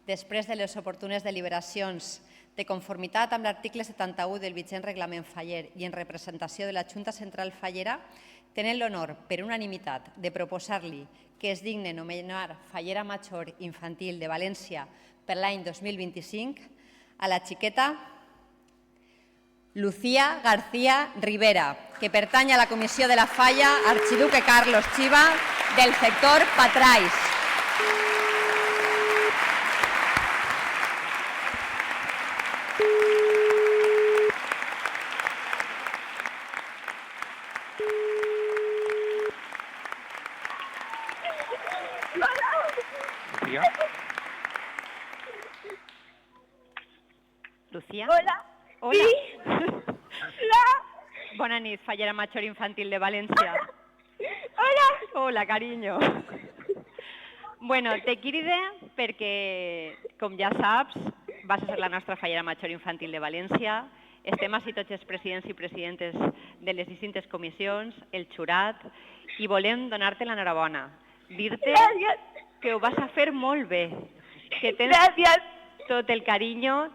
després de les oportunes deliberacions de conformitat amb l'article 71 del vigent reglament faller i en representació de la Junta Central Fallera, tenen l'honor, per unanimitat, de proposar-li que es digne nomenar Fallera Major Infantil de València per l'any 2025 a la xiqueta Lucía García Rivera, que pertany a la Comissió de la Falla Arxiduque Carlos Chiva del sector Patrais. Lucía? Hola. Hola. Sí. Hola. Bona nit, Fallera Major Infantil de València. Hola. Hola, carinyo. Bueno, te cride perquè, com ja saps, vas a ser la nostra Fallera Major Infantil de València. Estem així tots els presidents i presidentes de les distintes comissions, el jurat, i volem donar-te l'enhorabona. Dir-te que ho vas a fer molt bé. Que tens tot el carinyo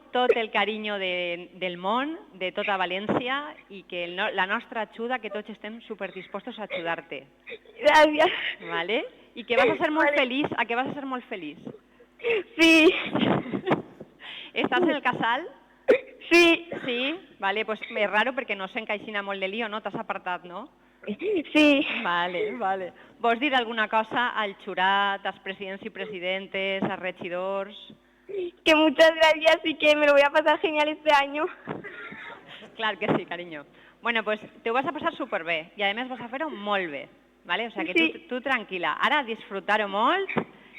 del món, de tota València, i que la nostra ajuda, que tots estem superdispostos a ajudar-te. Gràcies. ¿Vale? I que vas a ser molt feliç. ¿A que vas a ser molt feliç? Sí. ¿Estàs en el casal? Sí. Sí? Vale, pues és raro perquè no s'encaixina molt de lío, no? T'has apartat, no? Sí. Vale, vale. Vols dir alguna cosa al jurat, als presidents i presidentes, als regidors? Que muchas gracias y que me lo voy a pasar genial este año. Clar que sí, cariño. Bueno, pues te ho vas a passar superbé i a més vas a fer-ho molt bé, ¿vale? O sea que Sí. tu tranquil·la. Ara disfrutar-ho molt,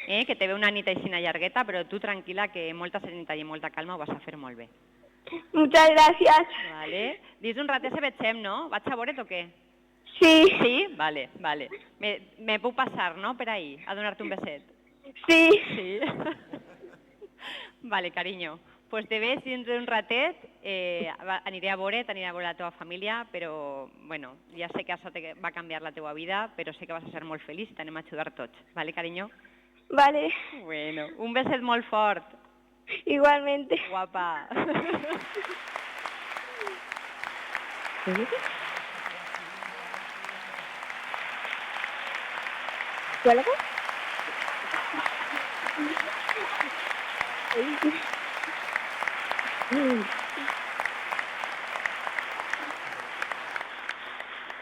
que te ve una nit aixina llargueta, però tu tranquil·la que molta serenitat i molta calma ho vas a fer molt bé. Muchas gracias. Vale? Dins un ratet se vegem, no? Vaig a veure't o què? Sí. Sí? Vale, vale. Me puc passar, no?, per ahí, a donar-te un beset. Sí. Sí? Vale, carinyo. Pues te veig dins d'un ratet, aniré a veure't, aniré a veure la teva família, però, bueno, ja sé que això va canviar la teva vida, però sé que vas a ser molt feliç i t'anem a ajudar tots. Vale, carinyo? Vale. Bueno, un beset molt fort. Igualmente. Guapa. ¿Cuál es?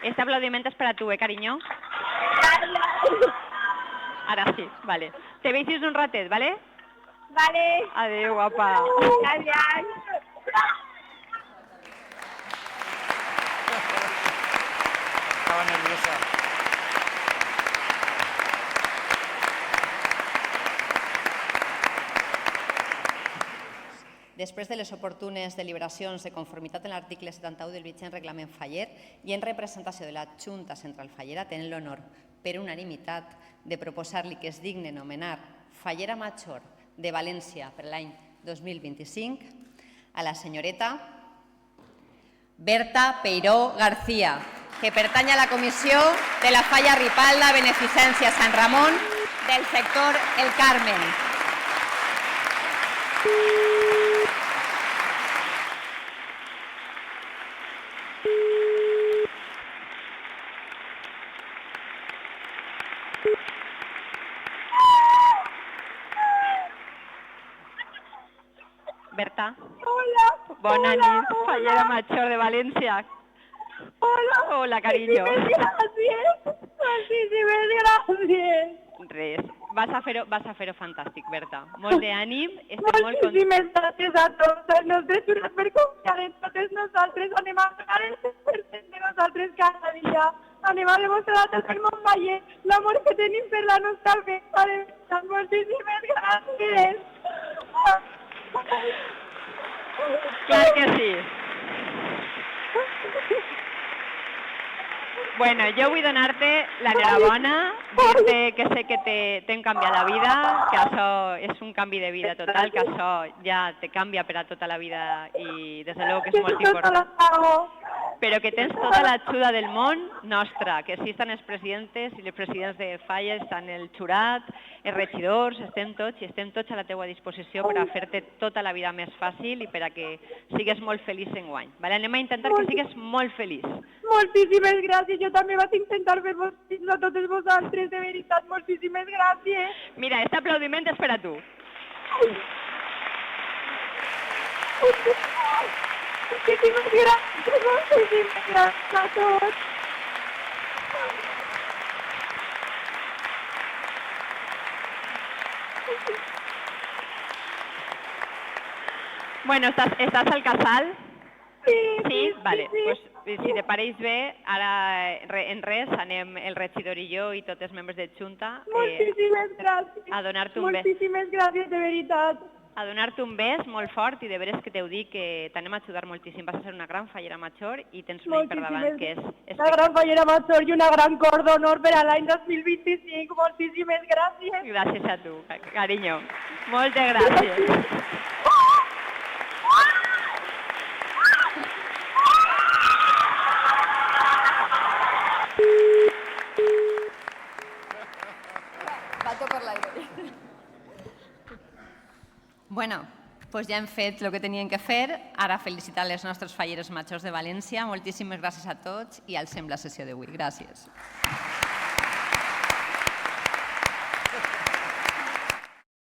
Este aplaudiment és per a tu, carinyo? Ara sí, vale. Te veig dins un ratet, vale? Vale. Adéu, guapa. Gracias. Estaba nerviosa. Després de les oportunes deliberacions de conformitat en l'article 71 del vigent reglament faller i en representació de la Junta Central Fallera, tenen l'honor, per unanimitat, de proposar-li que es digne nomenar Fallera Major de València per l'any 2025 a la senyoreta Berta Peiró García, que pertany a la Comissió de la Falla Ripalda Beneficència Sant Ramon del sector El Carmen. Berta. Hola. Bona Hola, nit, hola. Fallera Major de València. Hola. Hola, cariño. Muchísimas gracias. Muchísimas gracias. Res, vas a fer-ho fantàstic, Berta. Molt d'ànim, estem molt contents. Moltíssimes gràcies a tots els nostres jurats per confiar en totes nosaltres. Anem a donar el 100% de nosaltres cada dia. Anem a demostrar a tot el món veient l'amor que tenim per la nostra festa de veritat. Moltíssimes gràcies. Clar que sí. Bueno, jo vull donar-te l'enhorabona, dir-te que sé que t'hem canviat la vida, que això és un canvi de vida total, que això ja te canvia per a tota la vida i des de luego que és molt important. però que tens tota l'ajuda del món nostra, que sí estan els presidents i les presidents de Falla, estan el jurat, els regidors, estem tots a la teua disposició per a fer-te tota la vida més fàcil i per a que sigues molt feliç enguany. Vale? Anem a intentar que sigues molt feliç. Moltíssimes gràcies, jo també vaig intentar fer-vos feliç a totes vosaltres, de veritat, moltíssimes gràcies. Mira, este aplaudiment és per a tu. Moltíssimes gràcies a tots. Bueno, estàs al casal? Sí? Vale. Pues, si te pareix bé, ara en res anem el regidor i jo i tots els membres de Junta Moltíssimes gràcies. a donar-te un bes. Moltíssimes gràcies, de veritat. A donar-te un bes molt fort i de veres que t'heu dit que t'anem a ajudar moltíssim. Vas a ser una gran fallera major i tens un any per davant que és... Una gran fallera major i una gran cor d'honor per a l'any 2025. Moltíssimes gràcies. Gràcies a tu, carinyo. Moltes gràcies. Pato per l'aire. Bueno, doncs ja hem fet el que tenien que fer. Ara felicitar les nostres falleres majors de València. Moltíssimes gràcies a tots i alcem la sessió d'avui. Gràcies.